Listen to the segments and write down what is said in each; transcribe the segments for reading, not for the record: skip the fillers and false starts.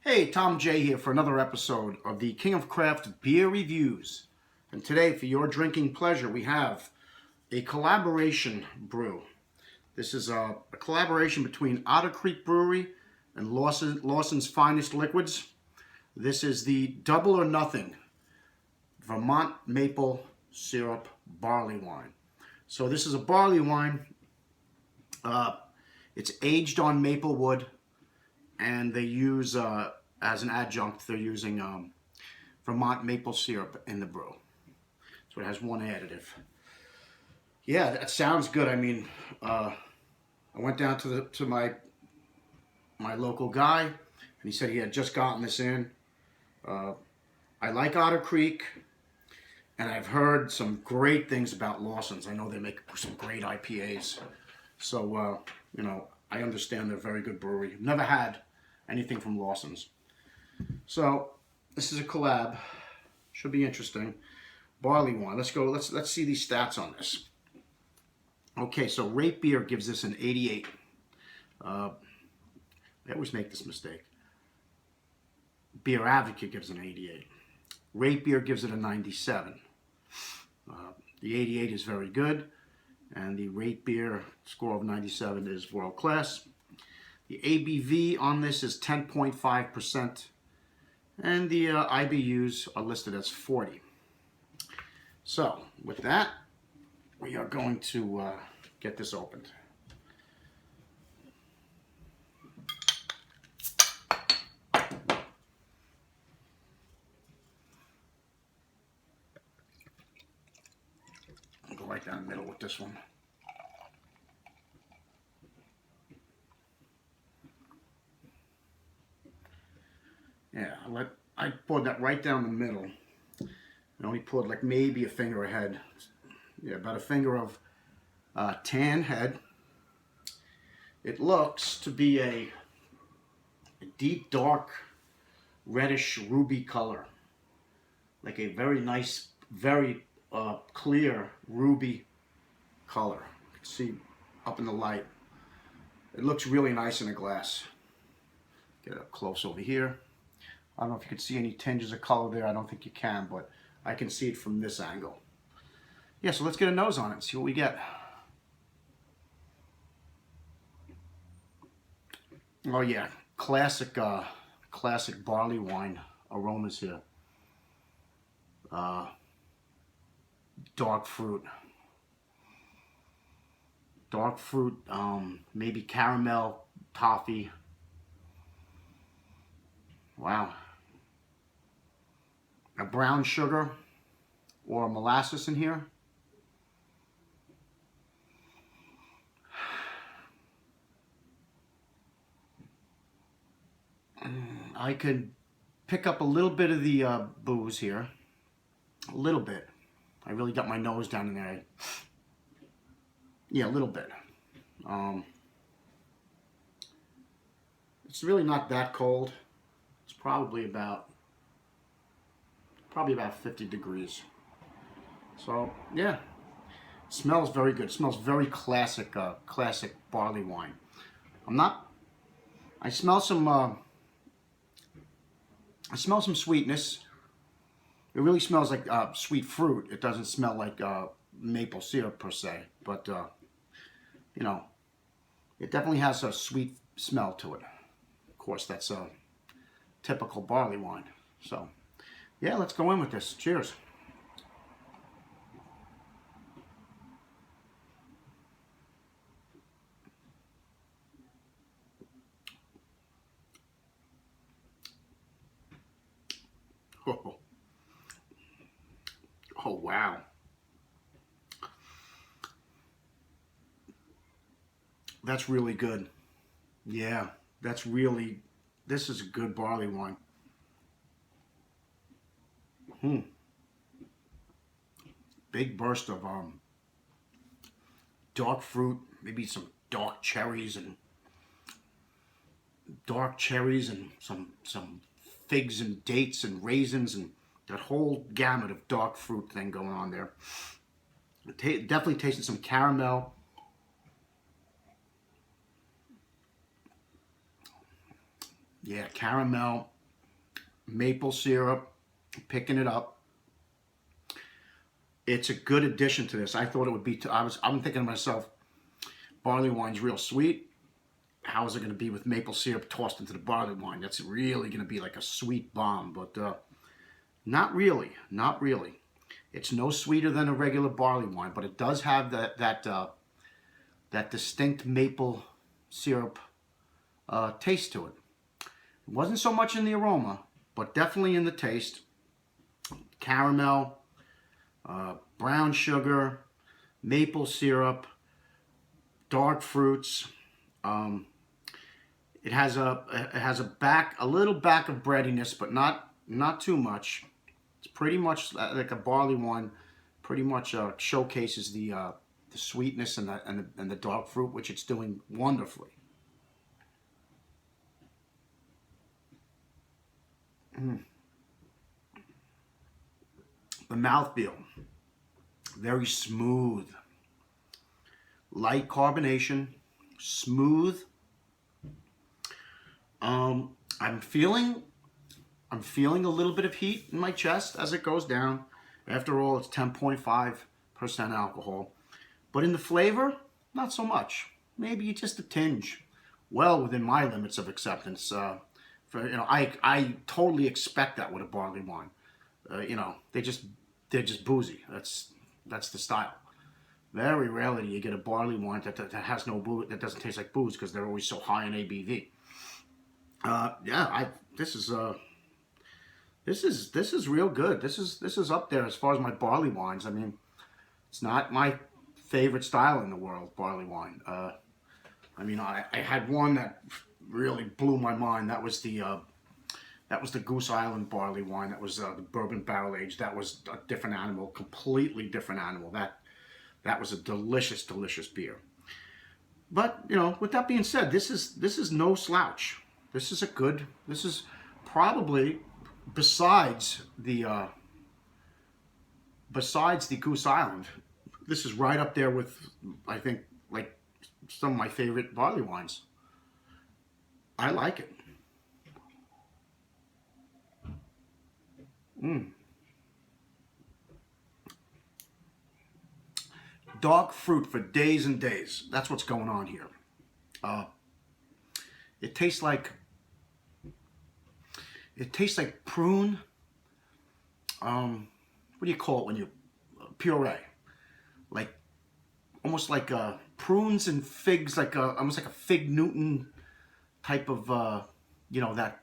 Hey, Tom J here for another episode of the King of Craft Beer Reviews. And today, for your drinking pleasure, we have a collaboration brew. This is a collaboration between Otter Brewery and Lawson's Finest Liquids. This is the Double or Nothing Vermont Maple Syrup Barley Wine. So this is a barley wine. It's aged on maple wood, and they use, as an adjunct, they're using Vermont maple syrup in the brew. So it has one additive. Yeah, that sounds good. I mean, I went down to my local guy, and he said he had just gotten this in. I like Otter Creek, and I've heard some great things about Lawsons. I know they make some great IPAs. So, I understand they're a very good brewery. Never had anything from Lawsons. So, this is a collab. Should be interesting. Barley wine. Let's go. Let's see these stats on this. Okay, so Rate Beer gives this an 88. I always make this mistake. Beer Advocate gives it an 88. Rate Beer gives it a 97. The 88 is very good, and the Rate Beer score of 97 is world class. The ABV on this is 10.5%, and the IBUs are listed as 40. So, with that, we are going to get this opened. I'll go right down the middle with this one. Yeah, I poured that right down the middle. I only poured like maybe a finger ahead. Yeah, about a finger of tan head. It looks to be a deep, dark, reddish ruby color. Like a very nice, very clear ruby color. You can see up in the light. It looks really nice in a glass. Get up close over here. I don't know if you can see any tinges of color there. I don't think you can, but I can see it from this angle. Yeah, so let's get a nose on it and see what we get. Oh yeah, classic barley wine aromas here. Dark fruit, maybe caramel, toffee. Wow. A brown sugar or molasses in here. I could pick up a little bit of the booze here. A little bit. I really got my nose down in there. Yeah, a little bit. It's really not that cold. It's probably about 50 degrees. So yeah, it smells very good. It smells very classic, classic barley wine. I smell some sweetness. It really smells like sweet fruit. It doesn't smell like maple syrup per se, but it definitely has a sweet smell to it. Of course, that's a typical barley wine. So yeah, let's go in with this. Cheers. Oh, oh wow. That's really good. Yeah, this is a good barley wine. Big burst of dark fruit, maybe some dark cherries and some figs and dates and raisins and that whole gamut of dark fruit thing going on there. Definitely tasting some caramel. Yeah, caramel, maple syrup, picking it up. It's a good addition to this. I thought it would be. I'm thinking to myself, barley wine's real sweet. How is it going to be with maple syrup tossed into the barley wine? That's really going to be like a sweet bomb, but not really. Not really. It's no sweeter than a regular barley wine, but it does have that distinct maple syrup taste to it. It wasn't so much in the aroma, but definitely in the taste. Caramel, brown sugar, maple syrup, dark fruits. It has a little back of breadiness, but not too much. It's pretty much like a barley wine. Pretty much showcases the sweetness and the dark fruit, which it's doing wonderfully. The mouthfeel, very smooth, light carbonation, smooth. I'm feeling a little bit of heat in my chest as it goes down. After all, it's 10.5% alcohol. But in the flavor, not so much. Maybe just a tinge. Well within my limits of acceptance. I totally expect that with a barley wine. They're just boozy. That's the style. Very rarely do you get a barley wine that has no booze, that doesn't taste like booze, because they're always so high in ABV. This is real good. This is up there as far as my barley wines. I mean, it's not my favorite style in the world, barley wine. I had one that really blew my mind. That was the Goose Island barley wine. That was the bourbon barrel aged. That was a different animal, completely different animal. That was a delicious, delicious beer. But with that being said, this is no slouch. This is probably besides the Goose Island, this is right up there with, I think, like some of my favorite barley wines. I like it. Dark fruit for days and days. That's what's going on here. Uh, it tastes like prune. What do you call it when you puree? Like almost like prunes and figs, almost like a fig Newton type of that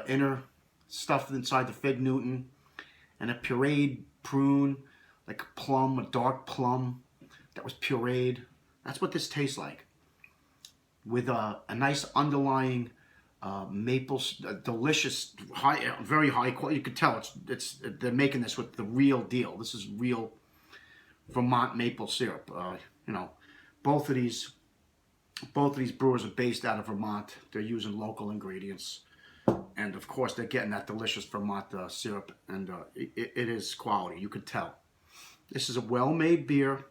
inner stuff inside the fig Newton, and a pureed prune, like a plum, a dark plum that was pureed. That's what this tastes like, with a nice underlying maple, delicious, very high quality. You could tell they're making this with the real deal. This is real Vermont maple syrup. Both of these brewers are based out of Vermont. They're using local ingredients, and of course they're getting that delicious Vermont syrup, and it is quality. You could tell. This is a well-made beer.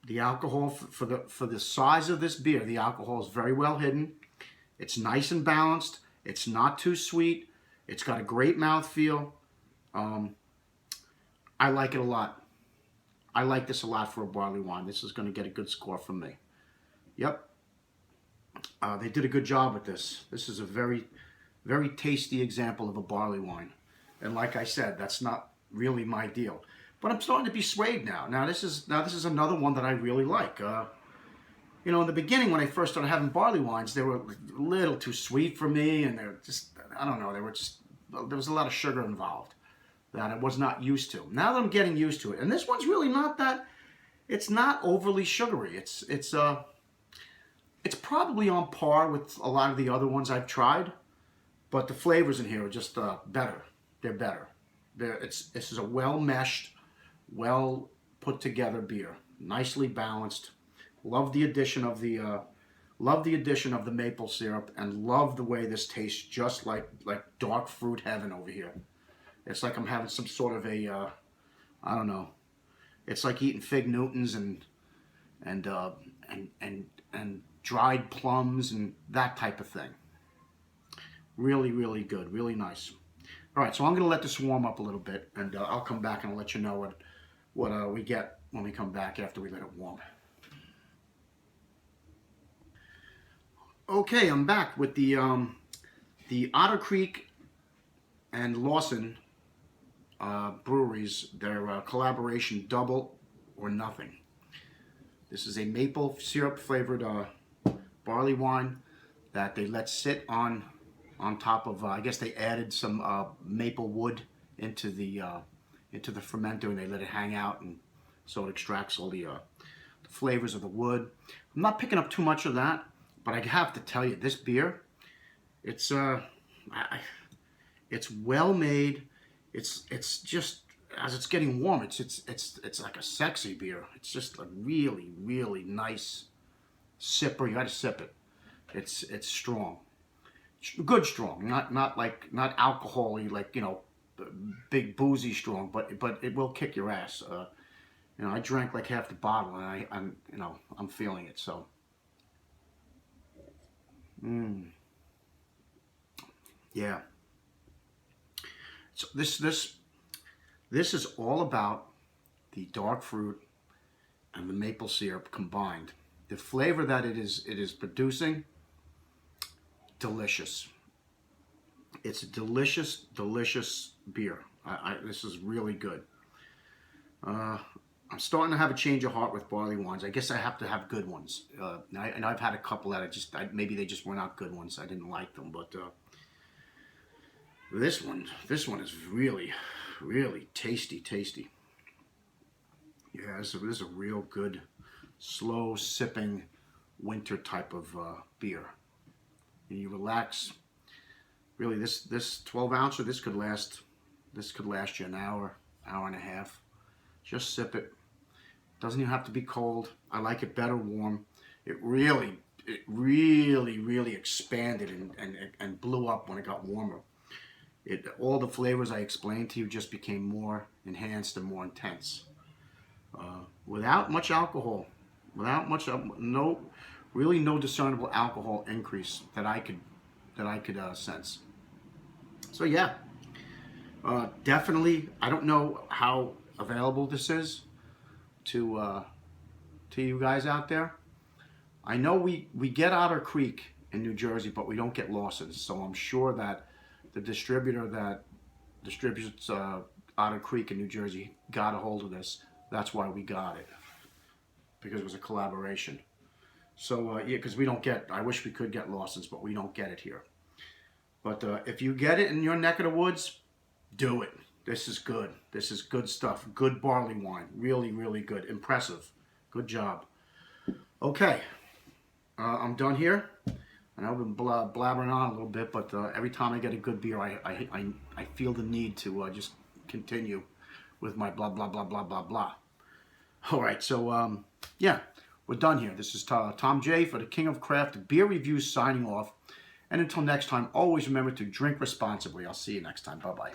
The alcohol for the size of this beer, the alcohol is very well hidden. It's nice and balanced. It's not too sweet. It's got a great mouthfeel. I like it a lot. I like this a lot for a barley wine. This is going to get a good score from me. Yep. They did a good job with this. This is a very, very tasty example of a barley wine. And like I said, that's not really my deal. But I'm starting to be swayed now. Now this is another one that I really like. In the beginning when I first started having barley wines, they were a little too sweet for me, and they're just, I don't know, there was a lot of sugar involved that I was not used to. Now that I'm getting used to it, and this one's really not that, it's not overly sugary. It's probably on par with a lot of the other ones I've tried, but the flavors in here are just better. They're better. This is a well-meshed, well put together beer, nicely balanced. Love the addition of the maple syrup, and love the way this tastes, just like dark fruit heaven over here. It's like I'm having some sort of a I don't know. It's like eating fig Newtons and dried plums and that type of thing. Really, really good. Really nice. All right, so I'm going to let this warm up a little bit, and I'll come back and I'll let you know what we get when we come back after we let it warm. Okay, I'm back with the Otter Creek and Lawson breweries, their collaboration Double or Nothing. This is a maple syrup flavored barley wine that they let sit on top of. I guess they added some maple wood into the fermenter, and they let it hang out, and so it extracts all the flavors of the wood. I'm not picking up too much of that, but I have to tell you, this beer, it's well made. It's just, as it's getting warm, it's like a sexy beer. It's just a really, really nice sipper. You got to sip it. It's strong, good strong. Not alcohol-y, like, you know, big boozy strong, but it will kick your ass. You know, I drank like half the bottle, and I'm feeling it. So, yeah. So this is all about the dark fruit and the maple syrup combined. The flavor that it is producing, delicious. It's a delicious, delicious beer. This is really good. I'm starting to have a change of heart with barley wines. I guess I have to have good ones. And I've had a couple that maybe they just were not good ones. I didn't like them, but this one is really, really tasty. Yeah, this is a real good, slow sipping winter type of beer. And you relax. Really, this 12 ouncer, this could last you an hour and a half. Just sip it. Doesn't even have to be cold. I like it better warm. It really expanded and blew up when it got warmer. All the flavors I explained to you just became more enhanced and more intense. Without much alcohol, no discernible alcohol increase that I could sense. So yeah, definitely. I don't know how available this is to you guys out there. I know we get Otter Creek in New Jersey, but we don't get Lawsons. So I'm sure that the distributor that distributes Otter Creek in New Jersey got a hold of this. That's why we got it, because it was a collaboration. So yeah, because we don't get, I wish we could get Lawsons, but we don't get it here. But if you get it in your neck of the woods, do it. This is good. This is good stuff. Good barley wine. Really, really good. Impressive. Good job. Okay, I'm done here. And I've been blabbering on a little bit, but every time I get a good beer, I feel the need to just continue with my blah, blah, blah, blah, blah, blah. All right, so yeah, we're done here. This is Tom J for the King of Craft Beer Reviews signing off. And until next time, always remember to drink responsibly. I'll see you next time. Bye-bye.